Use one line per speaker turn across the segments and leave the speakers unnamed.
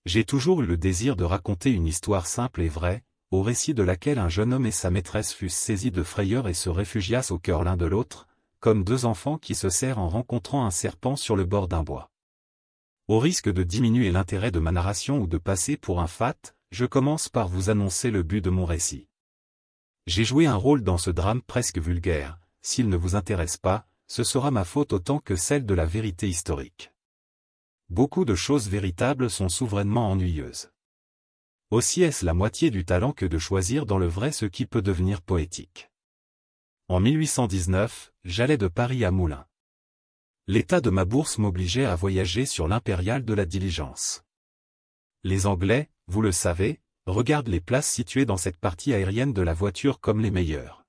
J'ai toujours eu le désir de raconter une histoire simple et vraie, au récit de laquelle un jeune homme et sa maîtresse fussent saisis de frayeur et se réfugiassent au cœur l'un de l'autre, comme deux enfants qui se serrent en rencontrant un serpent sur le bord d'un bois. Au risque de diminuer l'intérêt de ma narration ou de passer pour un fat, je commence par vous annoncer le but de mon récit. J'ai joué un rôle dans ce drame presque vulgaire, s'il ne vous intéresse pas, ce sera ma faute autant que celle de la vérité historique. Beaucoup de choses véritables sont souverainement ennuyeuses. Aussi est-ce la moitié du talent que de choisir dans le vrai ce qui peut devenir poétique. En 1819, j'allais de Paris à Moulins. L'état de ma bourse m'obligeait à voyager sur l'impériale de la diligence. Les Anglais, vous le savez, regardent les places situées dans cette partie aérienne de la voiture comme les meilleures.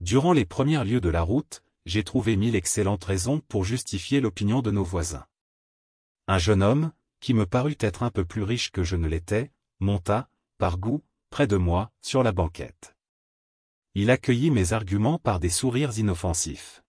Durant les premières lieues de la route, j'ai trouvé 1000 excellentes raisons pour justifier l'opinion de nos voisins. Un jeune homme, qui me parut être un peu plus riche que je ne l'étais, monta, par goût, près de moi, sur la banquette. Il accueillit mes arguments par des sourires inoffensifs.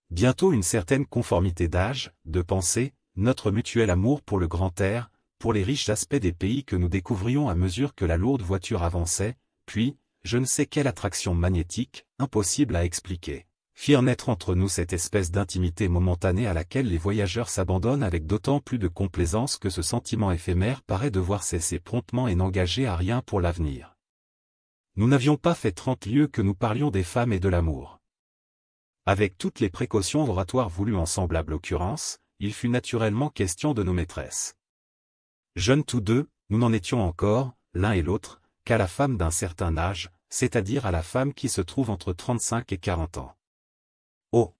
Bientôt une certaine conformité d'âge, de pensée, notre mutuel amour pour le grand air, pour les riches aspects des pays que nous découvrions à mesure que la lourde voiture avançait, puis, je ne sais quelle attraction magnétique, impossible à expliquer, firent naître entre nous cette espèce d'intimité momentanée à laquelle les voyageurs s'abandonnent avec d'autant plus de complaisance que ce sentiment éphémère paraît devoir cesser promptement et n'engager à rien pour l'avenir. Nous n'avions pas fait 30 lieues que nous parlions des femmes et de l'amour. Avec toutes les précautions oratoires voulues en semblable occurrence, il fut naturellement question de nos maîtresses. Jeunes tous deux, nous n'en étions encore, l'un et l'autre, qu'à la femme d'un certain âge, c'est-à-dire à la femme qui se trouve entre 35 et 40 ans. Oh!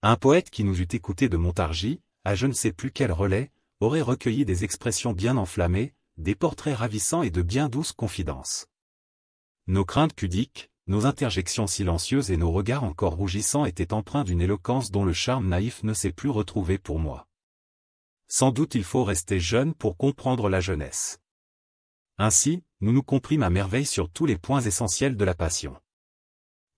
Un poète qui nous eût écouté de Montargis, à je ne sais plus quel relais, aurait recueilli des expressions bien enflammées, des portraits ravissants et de bien douces confidences. Nos craintes pudiques, nos interjections silencieuses et nos regards encore rougissants étaient empreints d'une éloquence dont le charme naïf ne s'est plus retrouvé pour moi. Sans doute il faut rester jeune pour comprendre la jeunesse. Ainsi, nous nous comprîmes à merveille sur tous les points essentiels de la passion.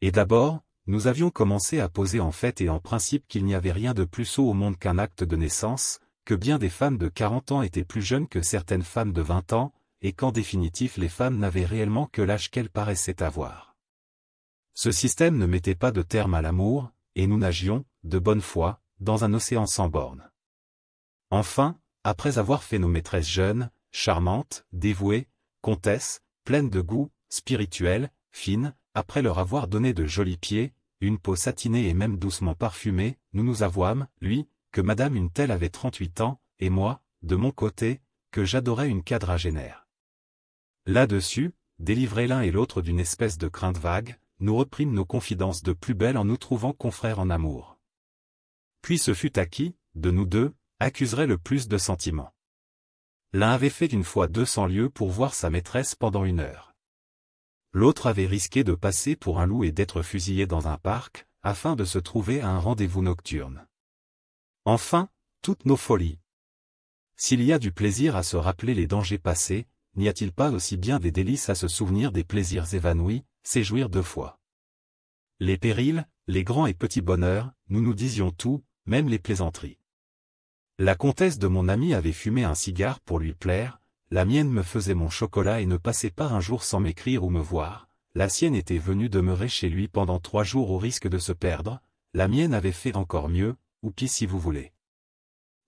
Et d'abord, nous avions commencé à poser en fait et en principe qu'il n'y avait rien de plus sot au monde qu'un acte de naissance, que bien des femmes de 40 ans étaient plus jeunes que certaines femmes de 20 ans, et qu'en définitif les femmes n'avaient réellement que l'âge qu'elles paraissaient avoir. Ce système ne mettait pas de terme à l'amour, et nous nagions, de bonne foi, dans un océan sans bornes. Enfin, après avoir fait nos maîtresses jeunes, charmantes, dévouées, comtesses, pleines de goût, spirituelles, fines, après leur avoir donné de jolis pieds, une peau satinée et même doucement parfumée, nous nous avouâmes, lui, que madame une telle avait 38 ans, et moi, de mon côté, que j'adorais une quadragénaire. Là-dessus, délivrés l'un et l'autre d'une espèce de crainte vague, nous reprîmes nos confidences de plus belle en nous trouvant confrères en amour. Puis ce fut à qui, de nous deux, accuserait le plus de sentiments. L'un avait fait d'une fois 200 lieues pour voir sa maîtresse pendant 1 heure. L'autre avait risqué de passer pour un loup et d'être fusillé dans un parc, afin de se trouver à un rendez-vous nocturne. Enfin, toutes nos folies. S'il y a du plaisir à se rappeler les dangers passés, n'y a-t-il pas aussi bien des délices à se souvenir des plaisirs évanouis, c'est jouir 2 fois. Les périls, les grands et petits bonheurs, nous nous disions tout, même les plaisanteries. La comtesse de mon ami avait fumé un cigare pour lui plaire, la mienne me faisait mon chocolat et ne passait pas un jour sans m'écrire ou me voir, la sienne était venue demeurer chez lui pendant 3 jours au risque de se perdre, la mienne avait fait encore mieux, ou pis si vous voulez.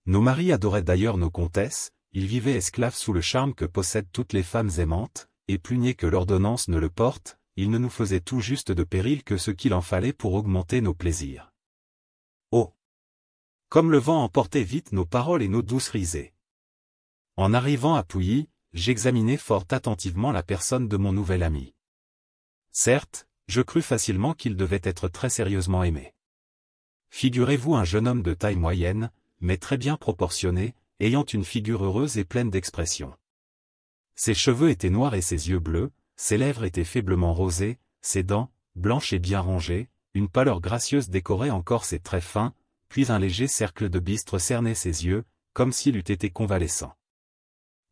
Nos maris adoraient d'ailleurs nos comtesses, ils vivaient esclaves sous le charme que possèdent toutes les femmes aimantes, et plus niais que l'ordonnance ne le porte, ils ne nous faisaient tout juste de péril que ce qu'il en fallait pour augmenter nos plaisirs. Oh! Comme le vent emportait vite nos paroles et nos douces risées. En arrivant à Pouilly, j'examinai fort attentivement la personne de mon nouvel ami. Certes, je crus facilement qu'il devait être très sérieusement aimé. Figurez-vous un jeune homme de taille moyenne, mais très bien proportionné, ayant une figure heureuse et pleine d'expression. Ses cheveux étaient noirs et ses yeux bleus, ses lèvres étaient faiblement rosées, ses dents, blanches et bien rangées, une pâleur gracieuse décorait encore ses traits fins, puis un léger cercle de bistre cernait ses yeux, comme s'il eût été convalescent.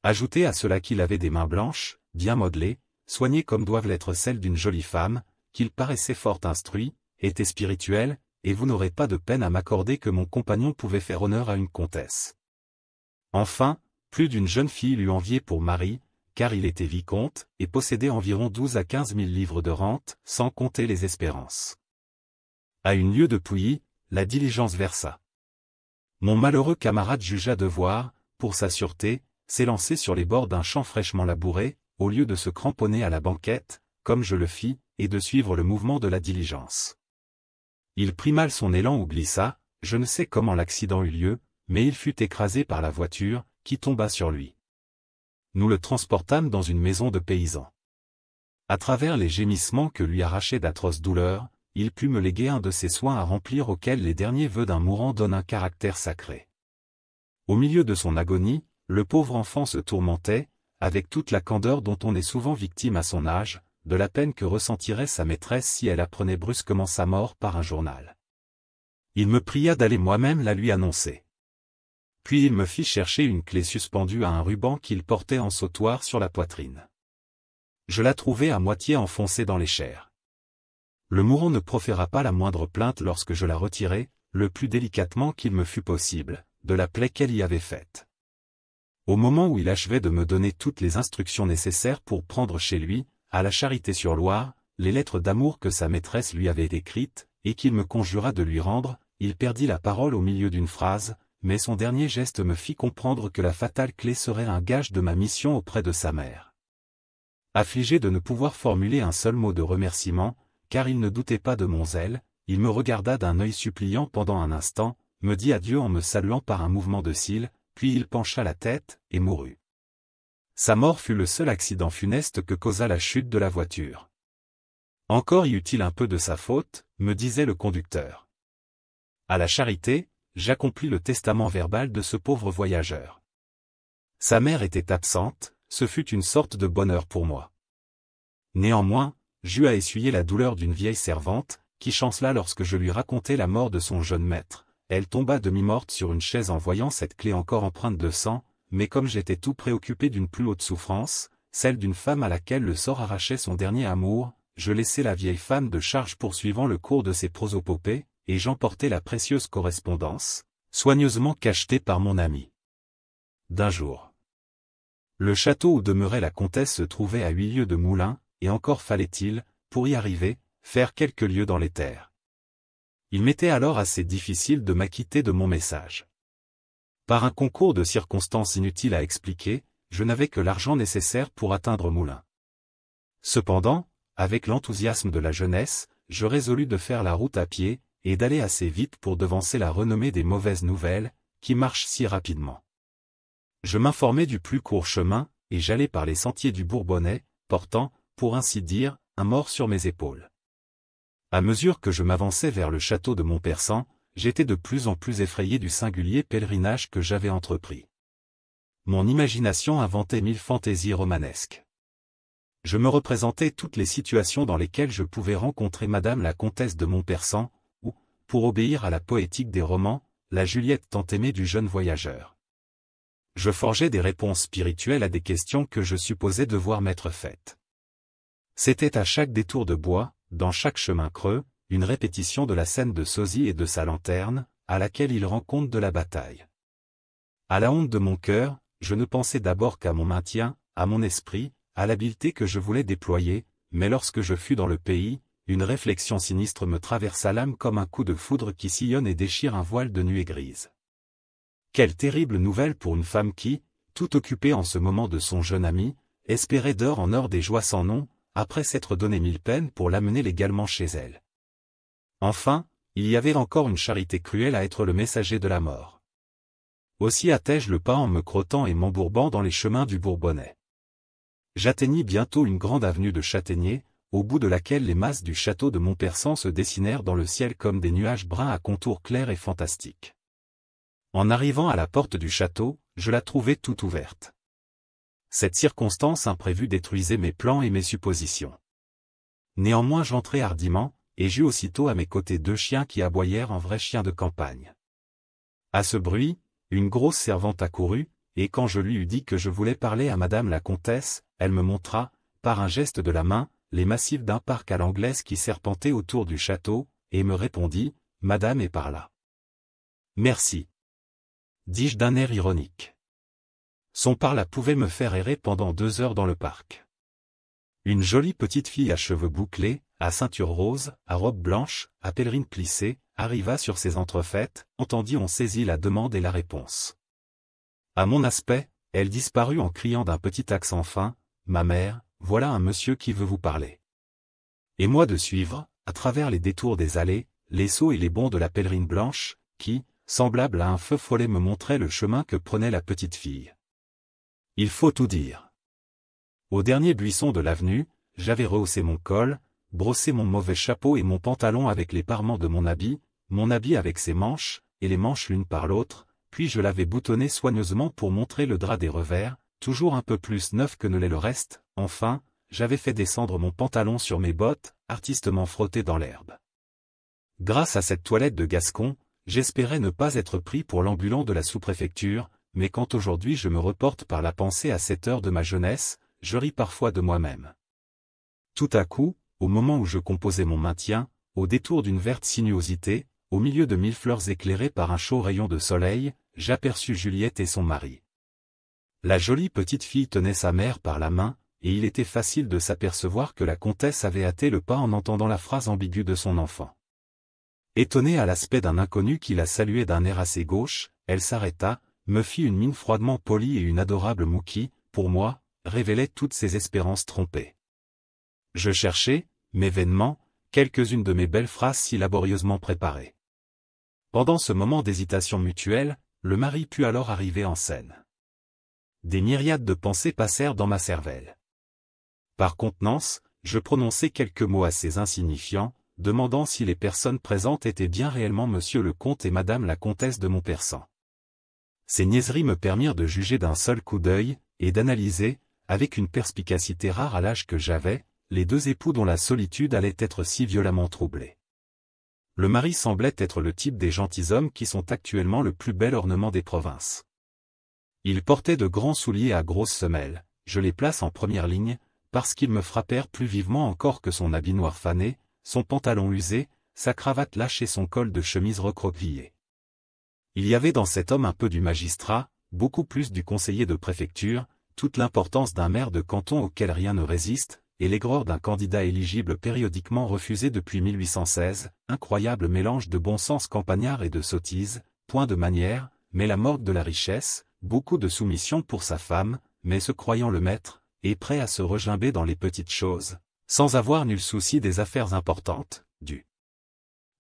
Ajoutez à cela qu'il avait des mains blanches, bien modelées, soignées comme doivent l'être celles d'une jolie femme, qu'il paraissait fort instruit, était spirituel, et vous n'aurez pas de peine à m'accorder que mon compagnon pouvait faire honneur à une comtesse. Enfin, Plus d'une jeune fille l'eût envié pour mari, car il était vicomte, et possédait environ 12 à 15 000 livres de rente, sans compter les espérances. À une lieue de Pouilly, la diligence versa. Mon malheureux camarade jugea devoir, pour sa sûreté, s'élancer sur les bords d'un champ fraîchement labouré, au lieu de se cramponner à la banquette, comme je le fis, et de suivre le mouvement de la diligence. Il prit mal son élan ou glissa, je ne sais comment l'accident eut lieu, mais il fut écrasé par la voiture, qui tomba sur lui. Nous le transportâmes dans une maison de paysans. À travers les gémissements que lui arrachaient d'atroces douleurs, il put me léguer un de ces soins à remplir auxquels les derniers vœux d'un mourant donnent un caractère sacré. Au milieu de son agonie, le pauvre enfant se tourmentait, avec toute la candeur dont on est souvent victime à son âge, de la peine que ressentirait sa maîtresse si elle apprenait brusquement sa mort par un journal. Il me pria d'aller moi-même la lui annoncer. Puis il me fit chercher une clé suspendue à un ruban qu'il portait en sautoir sur la poitrine. Je la trouvai à moitié enfoncée dans les chairs. Le mourant ne proféra pas la moindre plainte lorsque je la retirai, le plus délicatement qu'il me fut possible, de la plaie qu'elle y avait faite. Au moment où il achevait de me donner toutes les instructions nécessaires pour prendre chez lui, à la Charité-sur-Loire, les lettres d'amour que sa maîtresse lui avait écrites, et qu'il me conjura de lui rendre, il perdit la parole au milieu d'une phrase, mais son dernier geste me fit comprendre que la fatale clé serait un gage de ma mission auprès de sa mère. Affligé de ne pouvoir formuler un seul mot de remerciement, car il ne doutait pas de mon zèle, il me regarda d'un œil suppliant pendant un instant, me dit adieu en me saluant par un mouvement de cils, puis il pencha la tête, et mourut. Sa mort fut le seul accident funeste que causa la chute de la voiture. Encore y eut-il un peu de sa faute, me disait le conducteur. À la Charité, j'accomplis le testament verbal de ce pauvre voyageur. Sa mère était absente, ce fut une sorte de bonheur pour moi. Néanmoins, j'eus à essuyer la douleur d'une vieille servante, qui chancela lorsque je lui racontai la mort de son jeune maître. Elle tomba demi-morte sur une chaise en voyant cette clé encore empreinte de sang, mais comme j'étais tout préoccupé d'une plus haute souffrance, celle d'une femme à laquelle le sort arrachait son dernier amour, je laissai la vieille femme de charge poursuivant le cours de ses prosopopées, et j'emportai la précieuse correspondance, soigneusement cachetée par mon ami. D'un jour. Le château où demeurait la comtesse se trouvait à 8 lieues de Moulins, et encore fallait-il, pour y arriver, faire quelques lieues dans les terres. Il m'était alors assez difficile de m'acquitter de mon message. Par un concours de circonstances inutiles à expliquer, je n'avais que l'argent nécessaire pour atteindre Moulins. Cependant, avec l'enthousiasme de la jeunesse, je résolus de faire la route à pied, et d'aller assez vite pour devancer la renommée des mauvaises nouvelles, qui marche si rapidement. Je m'informai du plus court chemin, et j'allai par les sentiers du Bourbonnais, portant, pour ainsi dire, un mort sur mes épaules. À mesure que je m'avançais vers le château de Montpersan, j'étais de plus en plus effrayé du singulier pèlerinage que j'avais entrepris. Mon imagination inventait 1000 fantaisies romanesques. Je me représentais toutes les situations dans lesquelles je pouvais rencontrer Madame la comtesse de Montpersan, ou, pour obéir à la poétique des romans, la Juliette tant aimée du jeune voyageur. Je forgeais des réponses spirituelles à des questions que je supposais devoir m'être faites. C'était à chaque détour de bois, dans chaque chemin creux, une répétition de la scène de Sosie et de sa lanterne, à laquelle il rend compte de la bataille. À la honte de mon cœur, je ne pensais d'abord qu'à mon maintien, à mon esprit, à l'habileté que je voulais déployer, mais lorsque je fus dans le pays, une réflexion sinistre me traversa l'âme comme un coup de foudre qui sillonne et déchire un voile de nuée grise. Quelle terrible nouvelle pour une femme qui, tout occupée en ce moment de son jeune ami, espérait d'heure en heure des joies sans nom, après s'être donné 1000 peines pour l'amener légalement chez elle. Enfin, il y avait encore une charité cruelle à être le messager de la mort. Aussi hâtai-je le pas en me crottant et m'embourbant dans les chemins du Bourbonnais. J'atteignis bientôt une grande avenue de châtaigniers, au bout de laquelle les masses du château de Montpersan se dessinèrent dans le ciel comme des nuages bruns à contours clairs et fantastiques. En arrivant à la porte du château, je la trouvai toute ouverte. Cette circonstance imprévue détruisait mes plans et mes suppositions. Néanmoins j'entrai hardiment, et j'eus aussitôt à mes côtés 2 chiens qui aboyèrent en vrais chiens de campagne. À ce bruit, une grosse servante accourut, et quand je lui eus dit que je voulais parler à Madame la comtesse, elle me montra, par un geste de la main, les massifs d'un parc à l'anglaise qui serpentait autour du château, et me répondit, « Madame est par là. » « Merci. » dis-je d'un air ironique. Son par-là pouvait me faire errer pendant 2 heures dans le parc. Une jolie petite fille à cheveux bouclés, à ceinture rose, à robe blanche, à pèlerine plissée, arriva sur ses entrefaites, entendit on saisit la demande et la réponse. À mon aspect, elle disparut en criant d'un petit accent fin, « Ma mère, voilà un monsieur qui veut vous parler. » Et moi de suivre, à travers les détours des allées, les sauts et les bonds de la pèlerine blanche, qui, semblable à un feu follet me montrait le chemin que prenait la petite fille. Il faut tout dire. Au dernier buisson de l'avenue, j'avais rehaussé mon col, brossé mon mauvais chapeau et mon pantalon avec les parements de mon habit avec ses manches, et les manches l'une par l'autre, puis je l'avais boutonné soigneusement pour montrer le drap des revers, toujours un peu plus neuf que ne l'est le reste, enfin, j'avais fait descendre mon pantalon sur mes bottes, artistement frottées dans l'herbe. Grâce à cette toilette de Gascon, j'espérais ne pas être pris pour l'ambulant de la sous-préfecture, mais quand aujourd'hui je me reporte par la pensée à cette heure de ma jeunesse, je ris parfois de moi-même. Tout à coup, au moment où je composais mon maintien, au détour d'une verte sinuosité, au milieu de 1000 fleurs éclairées par un chaud rayon de soleil, j'aperçus Juliette et son mari. La jolie petite fille tenait sa mère par la main, et il était facile de s'apercevoir que la comtesse avait hâté le pas en entendant la phrase ambiguë de son enfant. Étonnée à l'aspect d'un inconnu qui la saluait d'un air assez gauche, elle s'arrêta, me fit une mine froidement polie et une adorable moue qui, pour moi, révélait toutes ses espérances trompées. Je cherchais, mais vainement, quelques-unes de mes belles phrases si laborieusement préparées. Pendant ce moment d'hésitation mutuelle, le mari put alors arriver en scène. Des myriades de pensées passèrent dans ma cervelle. Par contenance, je prononçai quelques mots assez insignifiants, demandant si les personnes présentes étaient bien réellement monsieur le comte et madame la comtesse de Montpersan. Ces niaiseries me permirent de juger d'un seul coup d'œil, et d'analyser, avec une perspicacité rare à l'âge que j'avais, les deux époux dont la solitude allait être si violemment troublée. Le mari semblait être le type des gentilshommes qui sont actuellement le plus bel ornement des provinces. Il portait de grands souliers à grosses semelles, je les place en première ligne, parce qu'ils me frappèrent plus vivement encore que son habit noir fané, son pantalon usé, sa cravate lâche et son col de chemise recroquevillé. Il y avait dans cet homme un peu du magistrat, beaucoup plus du conseiller de préfecture, toute l'importance d'un maire de canton auquel rien ne résiste, et l'aigreur d'un candidat éligible périodiquement refusé depuis 1816, incroyable mélange de bon sens campagnard et de sottise, point de manière, mais la morgue de la richesse, beaucoup de soumission pour sa femme, mais se croyant le maître, et prêt à se regimber dans les petites choses, sans avoir nul souci des affaires importantes, du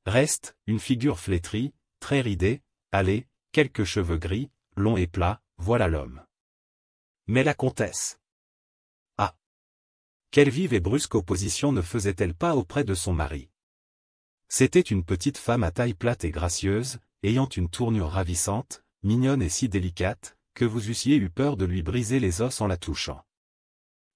reste, une figure flétrie, très ridée, allez, quelques cheveux gris, longs et plats, voilà l'homme. Mais la comtesse. Ah! Quelle vive et brusque opposition ne faisait-elle pas auprès de son mari? C'était une petite femme à taille plate et gracieuse, ayant une tournure ravissante, mignonne et si délicate, que vous eussiez eu peur de lui briser les os en la touchant.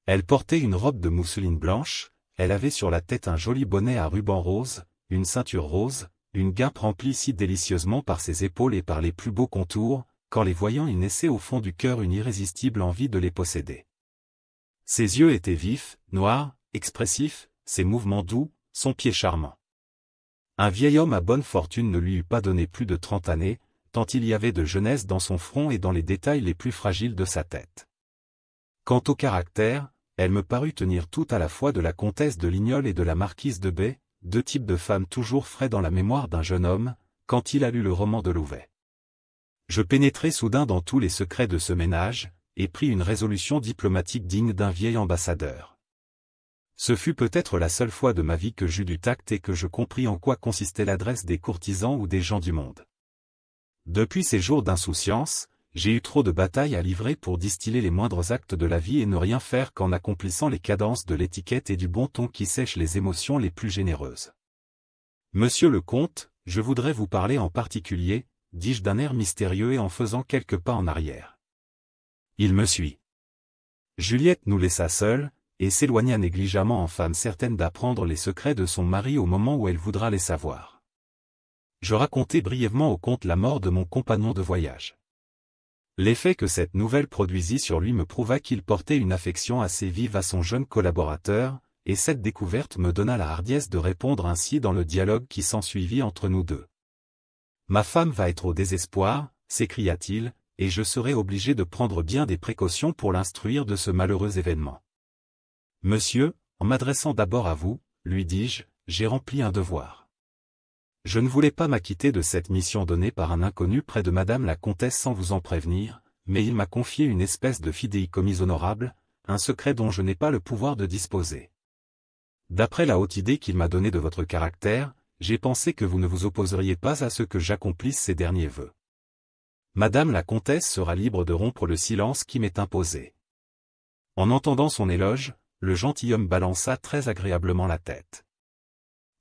Elle portait une robe de mousseline blanche, elle avait sur la tête un joli bonnet à ruban rose, une ceinture rose, une guimpe remplie si délicieusement par ses épaules et par les plus beaux contours, qu'en les voyant il naissait au fond du cœur une irrésistible envie de les posséder. Ses yeux étaient vifs, noirs, expressifs, ses mouvements doux, son pied charmant. Un vieil homme à bonne fortune ne lui eût pas donné plus de 30 années, tant il y avait de jeunesse dans son front et dans les détails les plus fragiles de sa tête. Quant au caractère, elle me parut tenir tout à la fois de la comtesse de Lignol et de la marquise de Bay, deux types de femmes toujours frais dans la mémoire d'un jeune homme, quand il a lu le roman de Louvet. Je pénétrai soudain dans tous les secrets de ce ménage, et pris une résolution diplomatique digne d'un vieil ambassadeur. Ce fut peut-être la seule fois de ma vie que j'eus du tact et que je compris en quoi consistait l'adresse des courtisans ou des gens du monde. Depuis ces jours d'insouciance, j'ai eu trop de batailles à livrer pour distiller les moindres actes de la vie et ne rien faire qu'en accomplissant les cadences de l'étiquette et du bon ton qui sèchent les émotions les plus généreuses. Monsieur le comte, je voudrais vous parler en particulier, dis-je d'un air mystérieux et en faisant quelques pas en arrière. Il me suit. Juliette nous laissa seuls, et s'éloigna négligemment en femme certaine d'apprendre les secrets de son mari au moment où elle voudra les savoir. Je racontai brièvement au comte la mort de mon compagnon de voyage. L'effet que cette nouvelle produisit sur lui me prouva qu'il portait une affection assez vive à son jeune collaborateur, et cette découverte me donna la hardiesse de répondre ainsi dans le dialogue qui s'ensuivit entre nous deux. « Ma femme va être au désespoir, s'écria-t-il, et je serai obligé de prendre bien des précautions pour l'instruire de ce malheureux événement. Monsieur, en m'adressant d'abord à vous, lui dis-je, j'ai rempli un devoir. Je ne voulais pas m'acquitter de cette mission donnée par un inconnu près de madame la comtesse sans vous en prévenir, mais il m'a confié une espèce de fidéicommis honorable, un secret dont je n'ai pas le pouvoir de disposer. D'après la haute idée qu'il m'a donnée de votre caractère, j'ai pensé que vous ne vous opposeriez pas à ce que j'accomplisse ces derniers vœux. Madame la comtesse sera libre de rompre le silence qui m'est imposé. En entendant son éloge, le gentilhomme balança très agréablement la tête.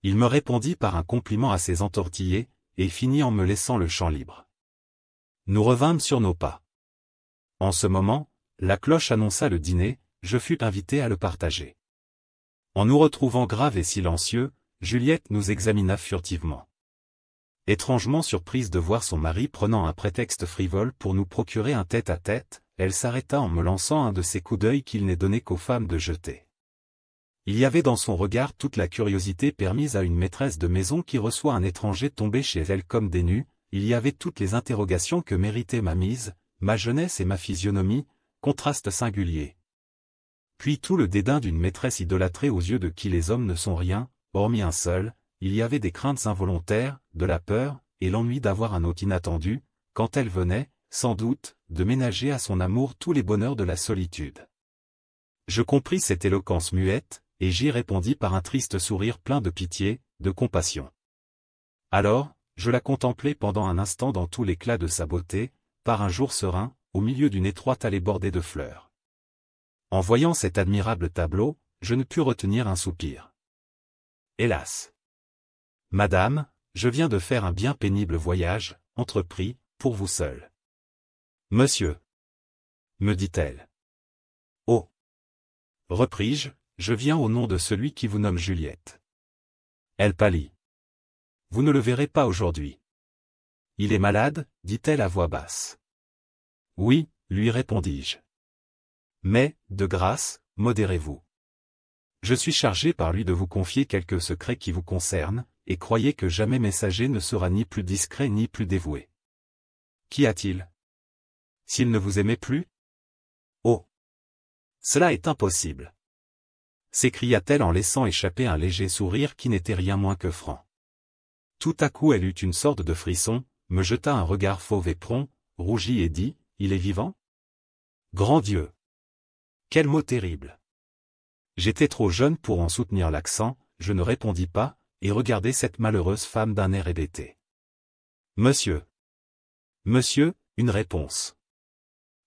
Il me répondit par un compliment assez entortillé, et finit en me laissant le champ libre. Nous revînmes sur nos pas. En ce moment, la cloche annonça le dîner, je fus invité à le partager. En nous retrouvant graves et silencieux, Juliette nous examina furtivement. Étrangement surprise de voir son mari prenant un prétexte frivole pour nous procurer un tête-à-tête, elle s'arrêta en me lançant un de ces coups d'œil qu'il n'est donné qu'aux femmes de jeter. Il y avait dans son regard toute la curiosité permise à une maîtresse de maison qui reçoit un étranger tombé chez elle comme des nus, il y avait toutes les interrogations que méritait ma mise, ma jeunesse et ma physionomie, contraste singulier. Puis tout le dédain d'une maîtresse idolâtrée aux yeux de qui les hommes ne sont rien, hormis un seul, il y avait des craintes involontaires, de la peur, et l'ennui d'avoir un hôte inattendu, quand elle venait, sans doute, de ménager à son amour tous les bonheurs de la solitude. Je compris cette éloquence muette, et j'y répondis par un triste sourire plein de pitié, de compassion. Alors, je la contemplai pendant un instant dans tout l'éclat de sa beauté, par un jour serein, au milieu d'une étroite allée bordée de fleurs. En voyant cet admirable tableau, je ne pus retenir un soupir. Hélas! Madame, je viens de faire un bien pénible voyage, entrepris, pour vous seul. Monsieur, me dit-elle. Oh! Repris-je, je viens au nom de celui qui vous nomme Juliette. Elle pâlit. Vous ne le verrez pas aujourd'hui. Il est malade, dit-elle à voix basse. Oui, lui répondis-je. Mais, de grâce, modérez-vous. Je suis chargé par lui de vous confier quelques secrets qui vous concernent, et croyez que jamais messager ne sera ni plus discret ni plus dévoué. Qu'y a-t-il? S'il ne vous aimait plus? Oh! Cela est impossible! S'écria-t-elle en laissant échapper un léger sourire qui n'était rien moins que franc. Tout à coup elle eut une sorte de frisson, me jeta un regard fauve et prompt, rougit et dit, « Il est vivant? Grand Dieu! Quel mot terrible! » J'étais trop jeune pour en soutenir l'accent, je ne répondis pas, et regardai cette malheureuse femme d'un air hébété. « Monsieur! Monsieur, une réponse! »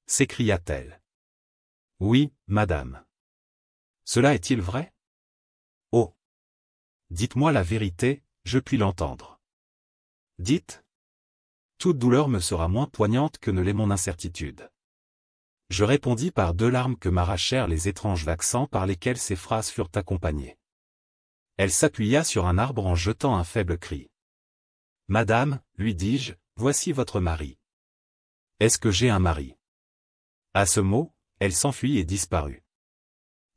s'écria-t-elle. « Oui, madame. » Cela est-il vrai? Oh! Dites-moi la vérité, je puis l'entendre. Dites. Toute douleur me sera moins poignante que ne l'est mon incertitude. Je répondis par 2 larmes que m'arrachèrent les étranges accents par lesquels ces phrases furent accompagnées. Elle s'appuya sur un arbre en jetant un faible cri. Madame, lui dis-je, voici votre mari. Est-ce que j'ai un mari? À ce mot, elle s'enfuit et disparut.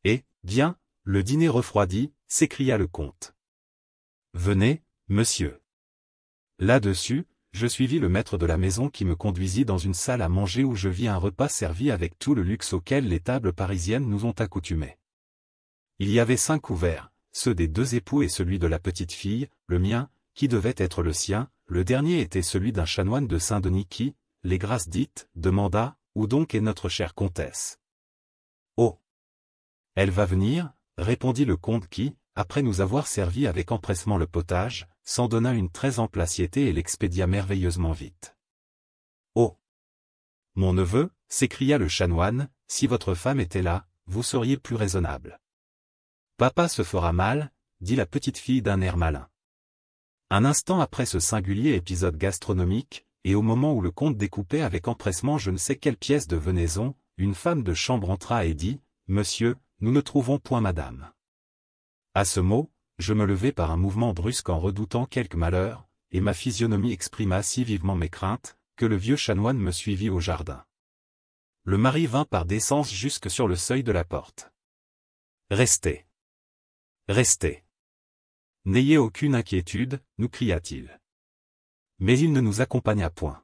Et, bien, le dîner refroidi, s'écria le comte. Venez, monsieur. Là-dessus, je suivis le maître de la maison qui me conduisit dans une salle à manger où je vis un repas servi avec tout le luxe auquel les tables parisiennes nous ont accoutumés. Il y avait 5 couverts, ceux des 2 époux et celui de la petite fille, le mien, qui devait être le sien, le dernier était celui d'un chanoine de Saint-Denis qui, les grâces dites, demanda, où donc est notre chère comtesse? Oh! Elle va venir, répondit le comte qui, après nous avoir servi avec empressement le potage, s'en donna une très ample assiété et l'expédia merveilleusement vite. Oh! Mon neveu, s'écria le chanoine, si votre femme était là, vous seriez plus raisonnable. Papa se fera mal, dit la petite fille d'un air malin. Un instant après ce singulier épisode gastronomique, et au moment où le comte découpait avec empressement je ne sais quelle pièce de venaison, une femme de chambre entra et dit, « Monsieur, nous ne trouvons point madame. » À ce mot, je me levai par un mouvement brusque en redoutant quelque malheur, et ma physionomie exprima si vivement mes craintes, que le vieux chanoine me suivit au jardin. Le mari vint par décence jusque sur le seuil de la porte. « Restez. Restez. N'ayez aucune inquiétude, nous cria-t-il. Mais il ne nous accompagna point.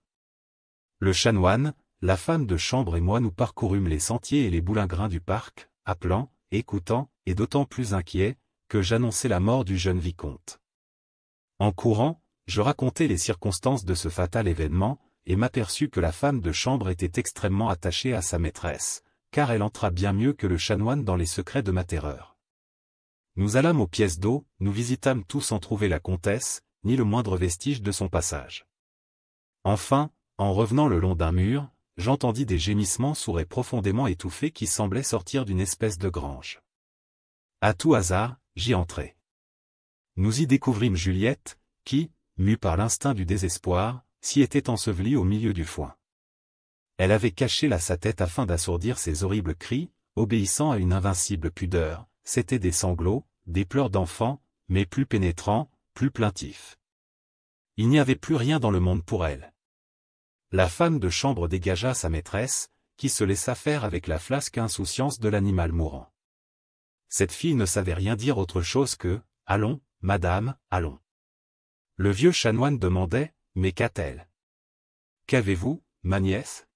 Le chanoine, la femme de chambre et moi nous parcourûmes les sentiers et les boulingrins du parc, appelant, écoutant, et d'autant plus inquiets, que j'annonçais la mort du jeune vicomte. En courant, je racontai les circonstances de ce fatal événement, et m'aperçus que la femme de chambre était extrêmement attachée à sa maîtresse, car elle entra bien mieux que le chanoine dans les secrets de ma terreur. Nous allâmes aux pièces d'eau, nous visitâmes tout sans trouver la comtesse, ni le moindre vestige de son passage. Enfin, en revenant le long d'un mur, j'entendis des gémissements sourds et profondément étouffés qui semblaient sortir d'une espèce de grange. À tout hasard, j'y entrai. Nous y découvrîmes Juliette, qui, mue par l'instinct du désespoir, s'y était ensevelie au milieu du foin. Elle avait caché là sa tête afin d'assourdir ses horribles cris, obéissant à une invincible pudeur, c'étaient des sanglots, des pleurs d'enfant, mais plus pénétrants, plus plaintifs. Il n'y avait plus rien dans le monde pour elle. La femme de chambre dégagea sa maîtresse, qui se laissa faire avec la flasque insouciance de l'animal mourant. Cette fille ne savait rien dire autre chose que « Allons, madame, allons ». Le vieux chanoine demandait « Mais qu'a-t-elle ? Qu'avez-vous, ma nièce ?»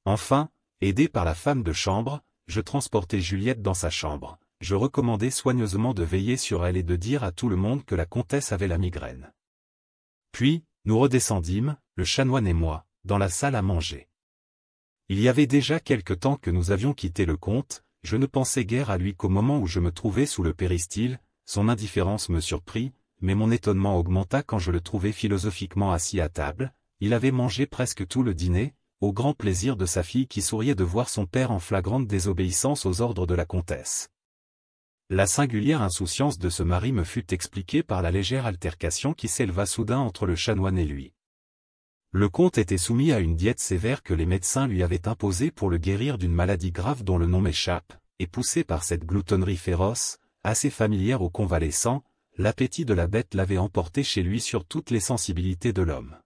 Enfin, aidé par la femme de chambre, je transportai Juliette dans sa chambre, je recommandai soigneusement de veiller sur elle et de dire à tout le monde que la comtesse avait la migraine. Puis, nous redescendîmes, le chanoine et moi, dans la salle à manger. Il y avait déjà quelque temps que nous avions quitté le comte, je ne pensais guère à lui qu'au moment où je me trouvais sous le péristyle, son indifférence me surprit, mais mon étonnement augmenta quand je le trouvai philosophiquement assis à table, il avait mangé presque tout le dîner, au grand plaisir de sa fille qui souriait de voir son père en flagrante désobéissance aux ordres de la comtesse. La singulière insouciance de ce mari me fut expliquée par la légère altercation qui s'éleva soudain entre le chanoine et lui. Le comte était soumis à une diète sévère que les médecins lui avaient imposée pour le guérir d'une maladie grave dont le nom m'échappe, et poussé par cette gloutonnerie féroce, assez familière aux convalescents, l'appétit de la bête l'avait emporté chez lui sur toutes les sensibilités de l'homme.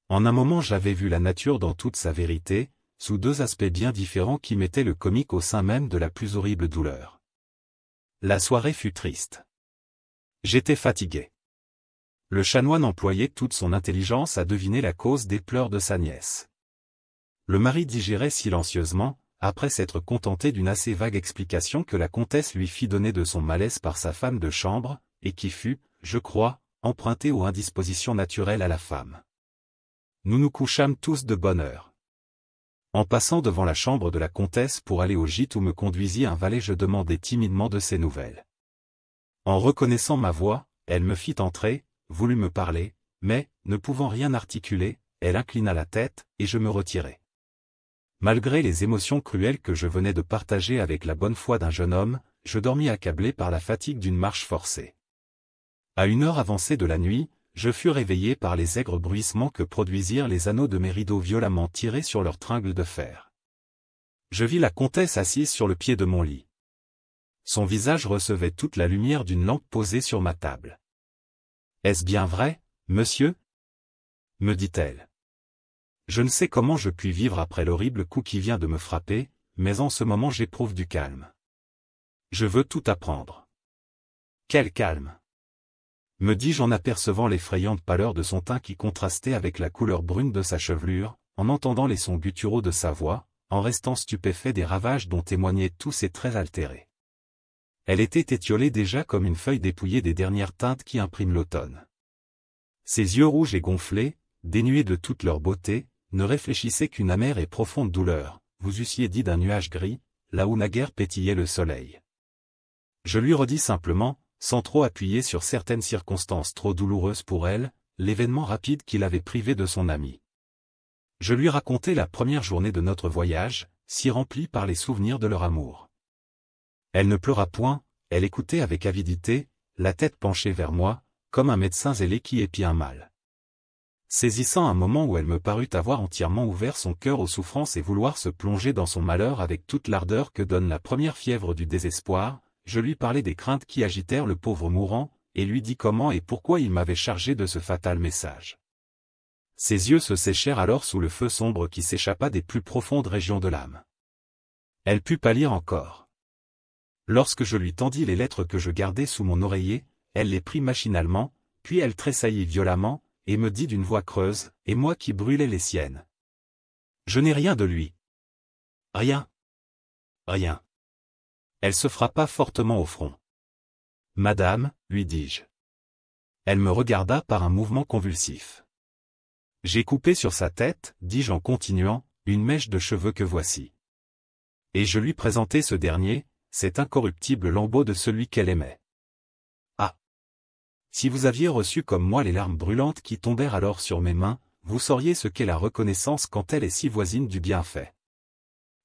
En un moment j'avais vu la nature dans toute sa vérité, sous deux aspects bien différents qui mettaient le comique au sein même de la plus horrible douleur. La soirée fut triste. J'étais fatigué. Le chanoine employait toute son intelligence à deviner la cause des pleurs de sa nièce. Le mari digérait silencieusement, après s'être contenté d'une assez vague explication que la comtesse lui fit donner de son malaise par sa femme de chambre, et qui fut, je crois, empruntée aux indispositions naturelles à la femme. Nous nous couchâmes tous de bonne heure. En passant devant la chambre de la comtesse pour aller au gîte où me conduisit un valet, je demandai timidement de ses nouvelles. En reconnaissant ma voix, elle me fit entrer, voulut me parler, mais, ne pouvant rien articuler, elle inclina la tête, et je me retirai. Malgré les émotions cruelles que je venais de partager avec la bonne foi d'un jeune homme, je dormis accablé par la fatigue d'une marche forcée. À une heure avancée de la nuit, je fus réveillé par les aigres bruissements que produisirent les anneaux de mes rideaux violemment tirés sur leurs tringles de fer. Je vis la comtesse assise sur le pied de mon lit. Son visage recevait toute la lumière d'une lampe posée sur ma table. « Est-ce bien vrai, monsieur ?» me dit-elle. Je ne sais comment je puis vivre après l'horrible coup qui vient de me frapper, mais en ce moment j'éprouve du calme. Je veux tout apprendre. Quel calme! Me dis-je en apercevant l'effrayante pâleur de son teint qui contrastait avec la couleur brune de sa chevelure, en entendant les sons gutturaux de sa voix, en restant stupéfait des ravages dont témoignaient tous ses traits altérés. Elle était étiolée déjà comme une feuille dépouillée des dernières teintes qui impriment l'automne. Ses yeux rouges et gonflés, dénués de toute leur beauté, ne réfléchissaient qu'une amère et profonde douleur, vous eussiez dit d'un nuage gris, là où naguère pétillait le soleil. Je lui redis simplement, sans trop appuyer sur certaines circonstances trop douloureuses pour elle, l'événement rapide qui l'avait privée de son ami. Je lui racontai la première journée de notre voyage, si remplie par les souvenirs de leur amour. Elle ne pleura point, elle écoutait avec avidité, la tête penchée vers moi, comme un médecin zélé qui épie un mal. Saisissant un moment où elle me parut avoir entièrement ouvert son cœur aux souffrances et vouloir se plonger dans son malheur avec toute l'ardeur que donne la première fièvre du désespoir, je lui parlai des craintes qui agitèrent le pauvre mourant, et lui dis comment et pourquoi il m'avait chargé de ce fatal message. Ses yeux se séchèrent alors sous le feu sombre qui s'échappa des plus profondes régions de l'âme. Elle put pâlir encore. Lorsque je lui tendis les lettres que je gardais sous mon oreiller, elle les prit machinalement, puis elle tressaillit violemment, et me dit d'une voix creuse, et moi qui brûlais les siennes. Je n'ai rien de lui. Rien. Rien. Elle se frappa fortement au front. Madame, lui dis-je. Elle me regarda par un mouvement convulsif. J'ai coupé sur sa tête, dis-je en continuant, une mèche de cheveux que voici. Et je lui présentai ce dernier, cet incorruptible lambeau de celui qu'elle aimait. Ah! Si vous aviez reçu comme moi les larmes brûlantes qui tombèrent alors sur mes mains, vous sauriez ce qu'est la reconnaissance quand elle est si voisine du bienfait.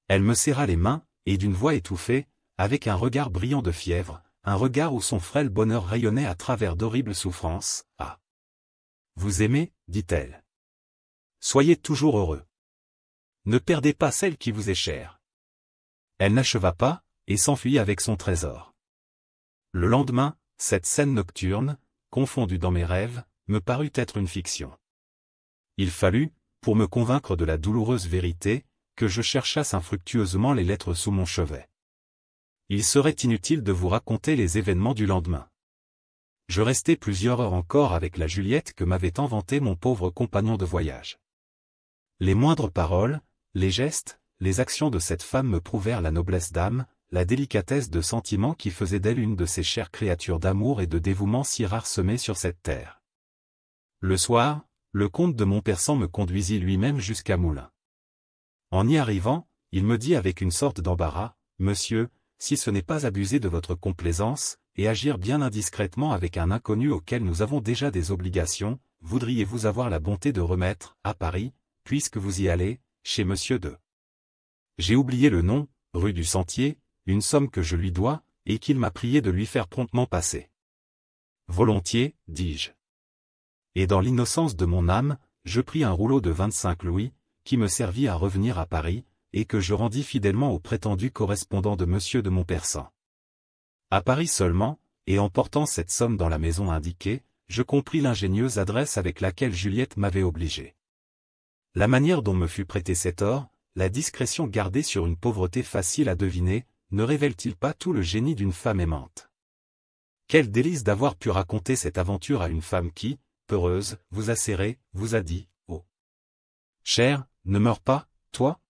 Elle me serra les mains, et d'une voix étouffée, avec un regard brillant de fièvre, un regard où son frêle bonheur rayonnait à travers d'horribles souffrances. Ah! Vous aimez, dit-elle. Soyez toujours heureux. Ne perdez pas celle qui vous est chère. Elle n'acheva pas, et s'enfuit avec son trésor. Le lendemain, cette scène nocturne, confondue dans mes rêves, me parut être une fiction. Il fallut, pour me convaincre de la douloureuse vérité, que je cherchasse infructueusement les lettres sous mon chevet. Il serait inutile de vous raconter les événements du lendemain. Je restai plusieurs heures encore avec la Juliette que m'avait inventée mon pauvre compagnon de voyage. Les moindres paroles, les gestes, les actions de cette femme me prouvèrent la noblesse d'âme, la délicatesse de sentiment qui faisait d'elle une de ces chères créatures d'amour et de dévouement si rares semées sur cette terre. Le soir, le comte de Montpersan me conduisit lui-même jusqu'à Moulins. En y arrivant, il me dit avec une sorte d'embarras, « Monsieur, si ce n'est pas abuser de votre complaisance, et agir bien indiscrètement avec un inconnu auquel nous avons déjà des obligations, voudriez-vous avoir la bonté de remettre, à Paris, puisque vous y allez, chez Monsieur de... » J'ai oublié le nom, rue du Sentier, une somme que je lui dois, et qu'il m'a prié de lui faire promptement passer. Volontiers, dis-je. Et dans l'innocence de mon âme, je pris un rouleau de 25 louis, qui me servit à revenir à Paris, et que je rendis fidèlement au prétendu correspondant de Monsieur de Montpersan. À Paris seulement, et en portant cette somme dans la maison indiquée, je compris l'ingénieuse adresse avec laquelle Juliette m'avait obligé. La manière dont me fut prêté cet or, la discrétion gardée sur une pauvreté facile à deviner, ne révèle-t-il pas tout le génie d'une femme aimante? Quel délice d'avoir pu raconter cette aventure à une femme qui, peureuse, vous a serré, vous a dit, « Oh, cher, ne meurs pas, toi,